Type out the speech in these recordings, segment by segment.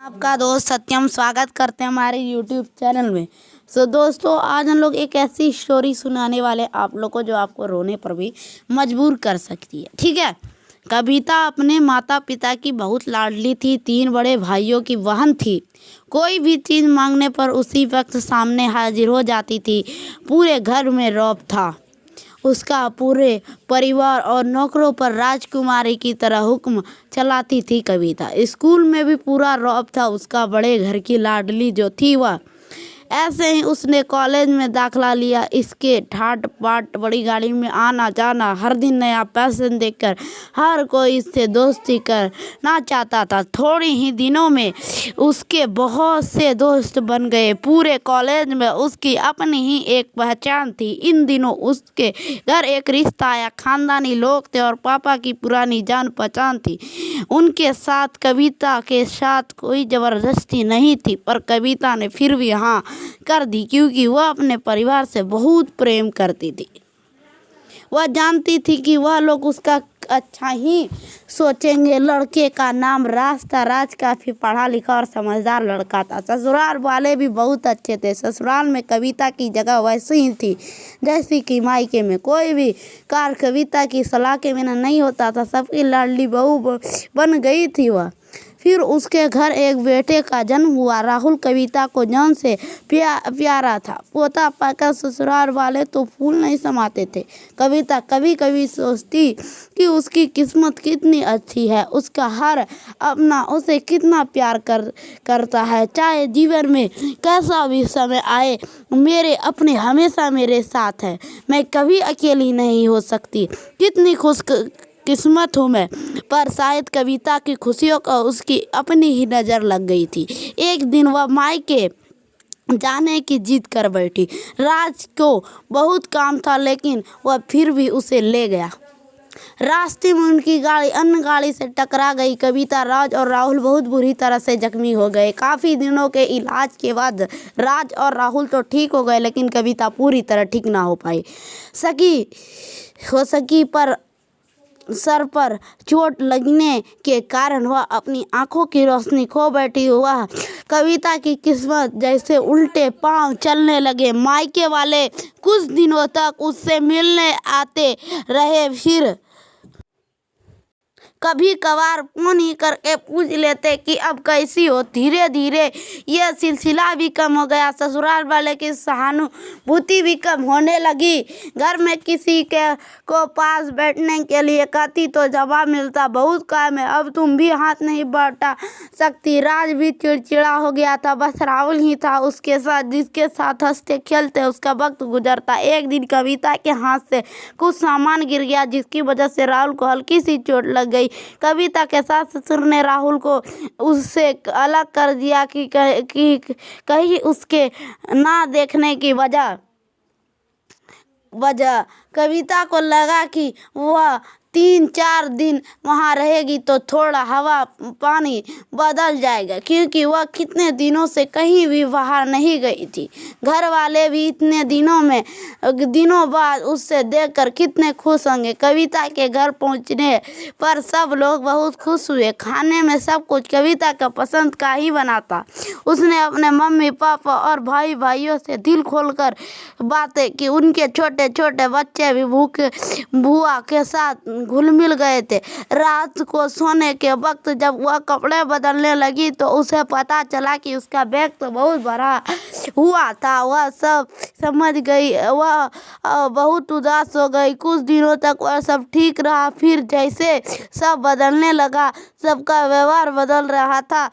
आपका दोस्त सत्यम स्वागत करते हैं हमारे YouTube चैनल में। दोस्तों, आज हम लोग एक ऐसी स्टोरी सुनाने वाले आप लोग को जो आपको रोने पर भी मजबूर कर सकती है। ठीक है। कविता अपने माता पिता की बहुत लाडली थी। 3 बड़े भाइयों की बहन थी। कोई भी चीज़ मांगने पर उसी वक्त सामने हाजिर हो जाती थी। पूरे घर में रौब था। उसका पूरे परिवार और नौकरों पर राजकुमारी की तरह हुक्म चलाती थी कविता। स्कूल में भी पूरा रौब था उसका। बड़े घर की लाडली जो थी वह। ऐसे ही उसने कॉलेज में दाखला लिया। इसके ठाट बाट बड़ी गाड़ी में आना जाना, हर दिन नया पैशन देखकर हर कोई इससे दोस्ती करना चाहता था। थोड़े ही दिनों में उसके बहुत से दोस्त बन गए। पूरे कॉलेज में उसकी अपनी ही एक पहचान थी। इन दिनों उसके घर एक रिश्ता आया। खानदानी लोग थे और पापा की पुरानी जान पहचान थी। उनके साथ कविता के साथ कोई ज़बरदस्ती नहीं थी, पर कविता ने फिर भी हाँ कर दी, क्योंकि वह अपने परिवार से बहुत प्रेम करती थी। वह जानती थी कि वह लोग उसका अच्छा ही सोचेंगे। लड़के का नाम राज था। राज काफ़ी पढ़ा लिखा और समझदार लड़का था। ससुराल वाले भी बहुत अच्छे थे। ससुराल में कविता की जगह वैसी ही थी जैसी कि मायके में। कोई भी कार्य कविता की सलाह के बिना नहीं होता था। सबकी लाडली बहू बन गई थी वह। फिर उसके घर एक बेटे का जन्म हुआ। राहुल कविता को जान से प्यारा था। पोता पाकर ससुराल वाले तो फूल नहीं समाते थे। कविता कभी कभी सोचती कि उसकी किस्मत कितनी अच्छी है। उसका हर अपना उसे कितना प्यार करता है। चाहे जीवन में कैसा भी समय आए, मेरे अपने हमेशा मेरे साथ है। मैं कभी अकेली नहीं हो सकती। कितनी किस्मत हूँ मैं। पर शायद कविता की खुशियों को उसकी अपनी ही नज़र लग गई थी। एक दिन वह मायके जाने की जिद कर बैठी। राज को बहुत काम था, लेकिन वह फिर भी उसे ले गया। रास्ते में उनकी गाड़ी अन्य गाड़ी से टकरा गई। कविता, राज और राहुल बहुत बुरी तरह से जख्मी हो गए। काफ़ी दिनों के इलाज के बाद राज और राहुल तो ठीक हो गए, लेकिन कविता पूरी तरह ठीक ना हो सकी पर सर पर चोट लगने के कारण वह अपनी आंखों की रोशनी खो बैठी। वह कविता की किस्मत जैसे उल्टे पांव चलने लगे। मायके वाले कुछ दिनों तक उससे मिलने आते रहे। फिर कभी कभार फोन ही करके पूछ लेते कि अब कैसी हो। धीरे धीरे यह सिलसिला भी कम हो गया। ससुराल वाले की सहानुभूति भी कम होने लगी। घर में किसी को पास बैठने के लिए कहती तो जवाब मिलता, बहुत काम है, अब तुम भी हाथ नहीं बटा सकती। राज भी चिड़चिड़ा हो गया था। बस राहुल ही था उसके साथ, जिसके साथ हंसते खेलते उसका वक्त गुजरता। एक दिन कविता के हाथ से कुछ सामान गिर गया, जिसकी वजह से राहुल को हल्की सी चोट लग गई। कविता के सास ससुर ने राहुल को उससे अलग कर दिया कि कहीं उसके ना देखने की वजह कविता को लगा कि वह 3-4 दिन वहाँ रहेगी तो थोड़ा हवा पानी बदल जाएगा, क्योंकि वह कितने दिनों से कहीं भी बाहर नहीं गई थी। घर वाले भी इतने दिनों बाद उससे देखकर कितने खुश होंगे। कविता के घर पहुँचने पर सब लोग बहुत खुश हुए। खाने में सब कुछ कविता का पसंद का ही बनाता। उसने अपने मम्मी पापा और भाइयों से दिल खोलकर बातें की। उनके छोटे छोटे बच्चे भी बुआ के साथ घुल मिल गए थे। रात को सोने के वक्त जब वह कपड़े बदलने लगी तो उसे पता चला कि उसका बैग तो बहुत बड़ा हुआ था। वह सब समझ गई। वह बहुत उदास हो गई। कुछ दिनों तक वह सब ठीक रहा। फिर जैसे सब बदलने लगा, सबका व्यवहार बदल रहा था।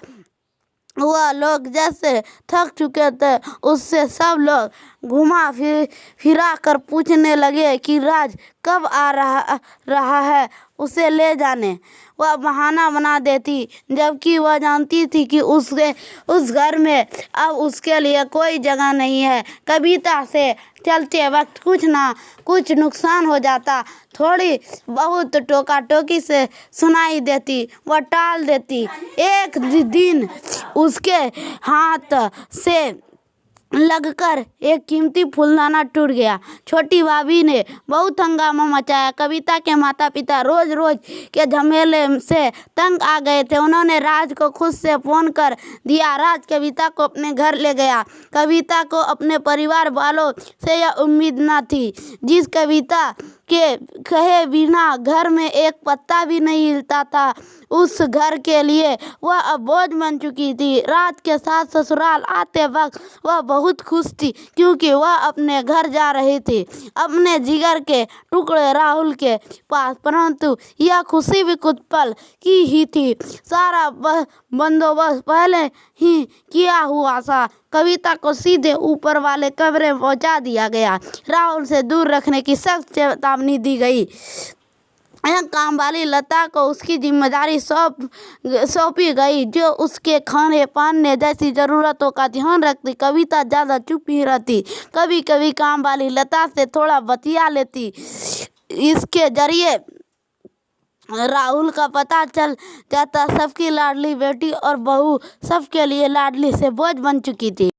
वह लोग जैसे थक चुके थे, उससे सब लोग घुमा फिरा कर पूछने लगे कि राज कब आ रहा है उसे ले जाने। वह बहाना बना देती, जबकि वह जानती थी कि उस घर में अब उसके लिए कोई जगह नहीं है। कविता से चलते वक्त कुछ ना कुछ नुकसान हो जाता। थोड़ी बहुत टोका टोकी से सुनाई देती, वह टाल देती। एक दिन उसके हाथ से लगकर एक कीमती फूलदाना टूट गया। छोटी भाभी ने बहुत हंगामा मचाया। कविता के माता पिता रोज रोज के झमेले से तंग आ गए थे। उन्होंने राज को खुद से फोन कर दिया। राज कविता को अपने घर ले गया। कविता को अपने परिवार वालों से यह उम्मीद न थी। जिस कविता के कहे बिना घर में एक पत्ता भी नहीं हिलता था, उस घर के लिए वह अब बोझ बन चुकी थी। रात के साथ ससुराल आते वक्त वह बहुत खुश थी, क्योंकि वह अपने घर जा रही थी, अपने जिगर के टुकड़े राहुल के पास। परंतु यह खुशी भी कुछ पल की ही थी। सारा बंदोबस्त पहले ही किया हुआ था। कविता को सीधे ऊपर वाले कमरे में पहुंचा दिया गया। राहुल से दूर रखने की सख्त चेतावनी दी गई। यह काम वाली लता को उसकी जिम्मेदारी सौंपी गई, जो उसके खाने पाने जैसी ज़रूरतों का ध्यान रखती। कविता ज़्यादा चुप ही रहती। कभी कभी काम वाली लता से थोड़ा बतिया लेती। इसके जरिए राहुल का पता चल जाता। सबकी लाडली बेटी और बहू सबके लिए लाडली से बोझ बन चुकी थी।